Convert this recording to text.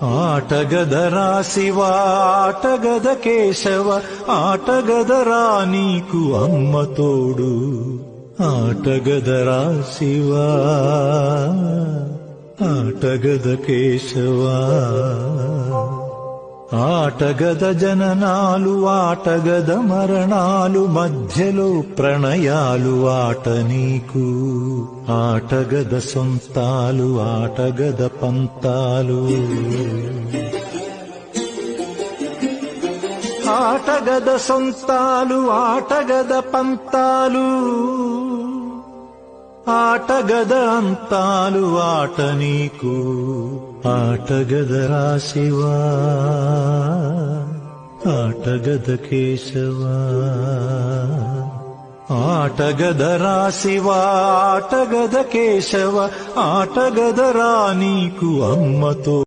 ఆటగదరా శివ ఆటగద కేశవ ఆటగదరా నీకు అమ్మ తోడు. ఆటగదరా శివ ఆటగద కేశవ. ఆటగద జననాలు ఆటగద మరణాలు మధ్యలో ప్రణయాలు ఆట నీకు. ఆటగద సొంతాలు ఆటగద పంతాలు. ఆటగద సొంతాలు ఆటగద పంతాలు. ఆటగద అంతాలు ఆట నీకు. ఆటగదరా శివ ఆటగద కేశవ. ఆటగదరా శివ ఆటగద కేశవ ఆటగదరా నీకు అమ్మతో.